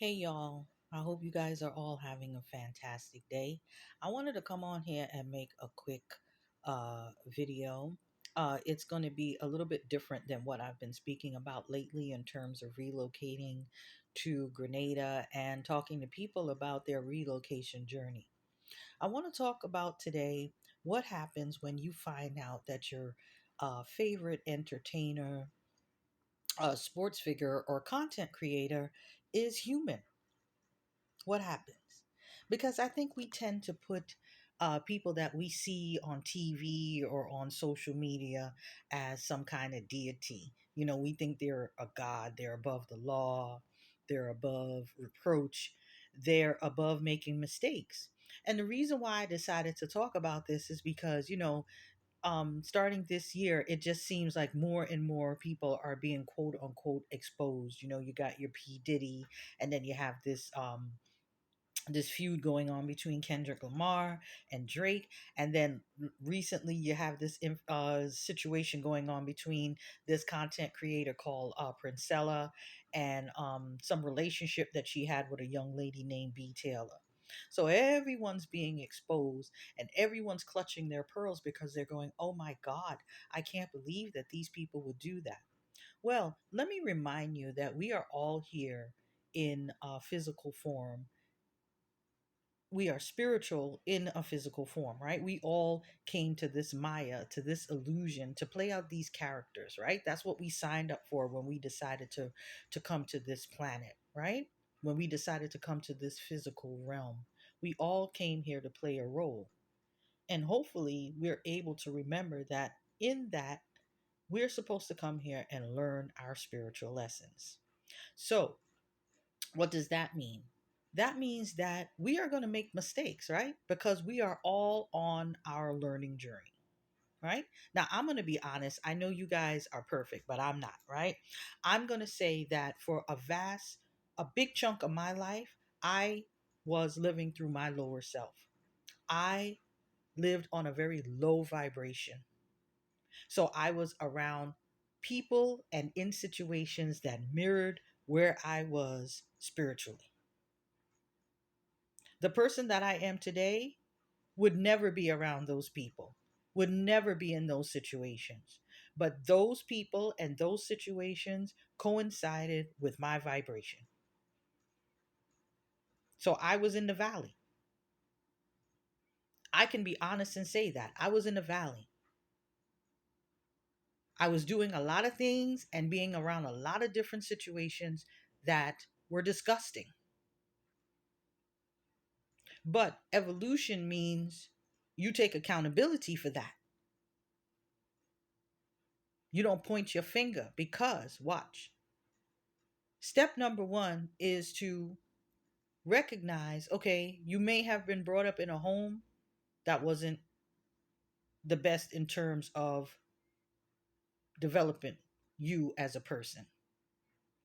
Hey y'all, I hope you guys are all having a fantastic day. I wanted to come on here and make a quick video. It's going to be a little bit different than what I've been speaking about lately in terms of relocating to Grenada and talking to people about their relocation journey. I want to talk about today what happens when you find out that your favorite entertainer, sports figure, or content creator is human. What happens? Because I think we tend to put people that we see on TV or on social media as some kind of deity. You know, we think they're a god, they're above the law, they're above reproach, they're above making mistakes. And the reason why I decided to talk about this is because, starting this year, it just seems like more and more people are being quote unquote exposed. You know, you got your P. Diddy, and then you have this feud going on between Kendrick Lamar and Drake, and then recently you have this situation going on between this content creator called Princella and some relationship that she had with a young lady named B Taylor. So everyone's being exposed and everyone's clutching their pearls because they're going, "Oh my God, I can't believe that these people would do that." Well, let me remind you that we are all here in physical form. We are spiritual in a physical form, right? We all came to this Maya, to this illusion, to play out these characters, right? That's what we signed up for when we decided to come to this planet, right? When we decided to come to this physical realm, we all came here to play a role. And hopefully we're able to remember that in that we're supposed to come here and learn our spiritual lessons. So, what does that mean? That means that we are going to make mistakes, right? Because we are all on our learning journey, right? Now, I'm going to be honest. I know you guys are perfect, but I'm not, right? I'm going to say that for a big chunk of my life, I was living through my lower self. I lived on a very low vibration. So I was around people and in situations that mirrored where I was spiritually. The person that I am today would never be around those people, would never be in those situations. But those people and those situations coincided with my vibration. So I was in the valley. I can be honest and say that I was in the valley. I was doing a lot of things and being around a lot of different situations that were disgusting. But evolution means you take accountability for that. You don't point your finger because, watch, step number one is to recognize, okay, you may have been brought up in a home that wasn't the best in terms of developing you as a person.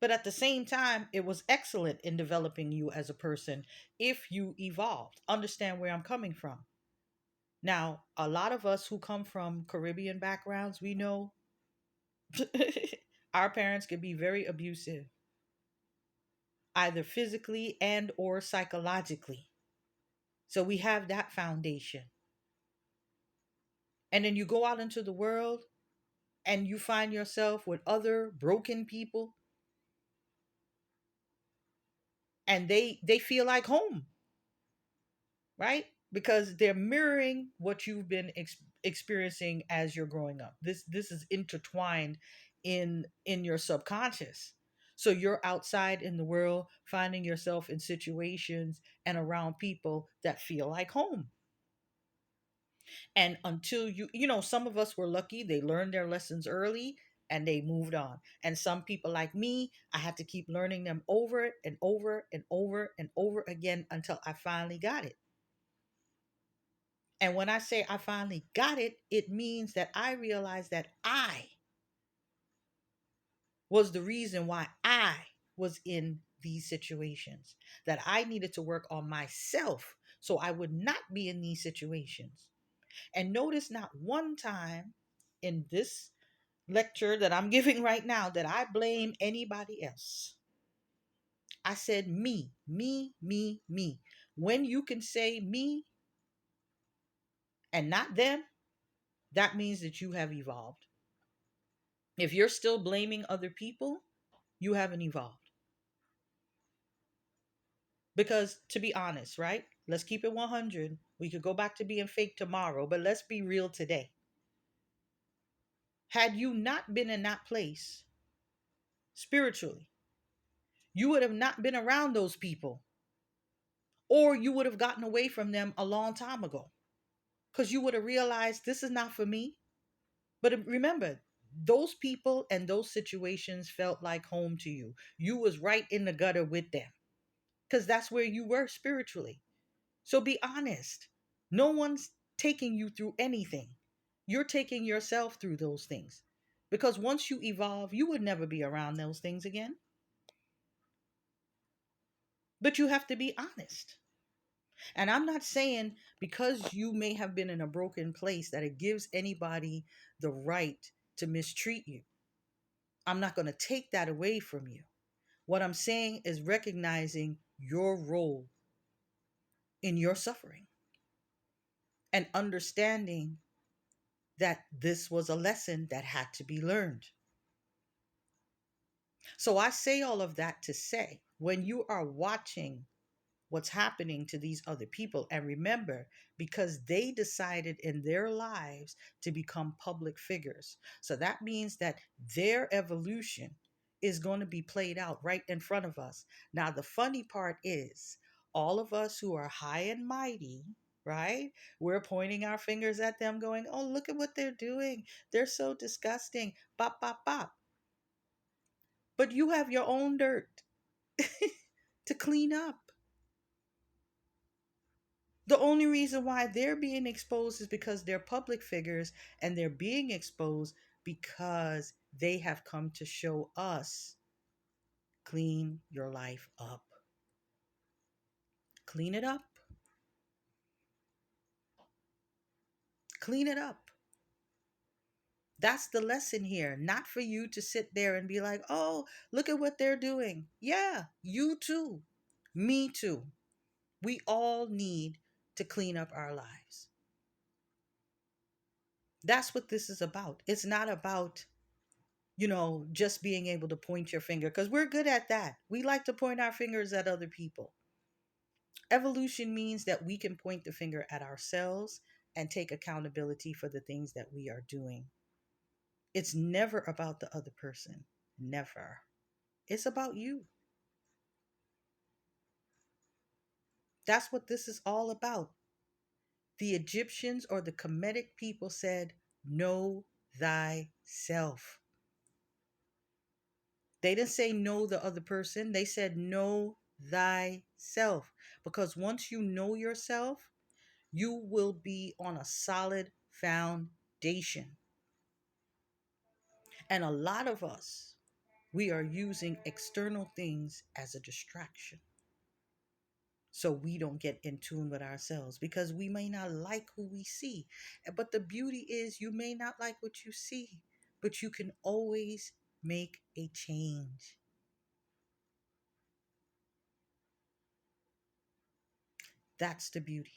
But at the same time, it was excellent in developing you as a person if you evolved. Understand where I'm coming from. Now, a lot of us who come from Caribbean backgrounds, we know our parents can be very abusive, either physically and or psychologically. So we have that foundation. And then you go out into the world and you find yourself with other broken people and they feel like home, right? Because they're mirroring what you've been experiencing as you're growing up. This is intertwined in your subconscious. So you're outside in the world finding yourself in situations and around people that feel like home. And until some of us were lucky, they learned their lessons early and they moved on. And some people like me, I had to keep learning them over and over and over and over again until I finally got it. And when I say I finally got it, it means that I realized that I was the reason why I was in these situations, that I needed to work on myself so I would not be in these situations. And notice not one time in this lecture that I'm giving right now that I blame anybody else. I said me, me, me, me. When you can say me and not them, that means that you have evolved. If you're still blaming other people, you haven't evolved. Because to be honest, right? Let's keep it 100. We could go back to being fake tomorrow, but let's be real today. Had you not been in that place spiritually, you would have not been around those people, or you would have gotten away from them a long time ago because you would have realized this is not for me. But remember, those people and those situations felt like home to you. You was right in the gutter with them because that's where you were spiritually. So be honest. No one's taking you through anything. You're taking yourself through those things. Because once you evolve, you would never be around those things again. But you have to be honest. And I'm not saying because you may have been in a broken place that it gives anybody the right to mistreat you. I'm not going to take that away from you. What I'm saying is recognizing your role in your suffering and understanding that this was a lesson that had to be learned. So I say all of that to say when you are watching what's happening to these other people, and remember, because they decided in their lives to become public figures. So that means that their evolution is going to be played out right in front of us. Now, the funny part is, all of us who are high and mighty, right? We're pointing our fingers at them, going, oh, look at what they're doing. They're so disgusting. Bop, bop, bop. But you have your own dirt to clean up. The only reason why they're being exposed is because they're public figures, and they're being exposed because they have come to show us clean your life up. Clean it up. Clean it up. That's the lesson here. Not for you to sit there and be like, oh, look at what they're doing. Yeah, you too. Me too. We all need to clean up our lives. That's what this is about. It's not about, just being able to point your finger, because we're good at that. We like to point our fingers at other people. Evolution means that we can point the finger at ourselves and take accountability for the things that we are doing. It's never about the other person. Never. It's about you. That's what this is all about. The Egyptians or the Kemetic people said, know thyself. They didn't say know the other person. They said know thyself. Because once you know yourself, you will be on a solid foundation. And a lot of us, we are using external things as a distraction. So we don't get in tune with ourselves because we may not like who we see. But the beauty is, you may not like what you see, but you can always make a change. That's the beauty.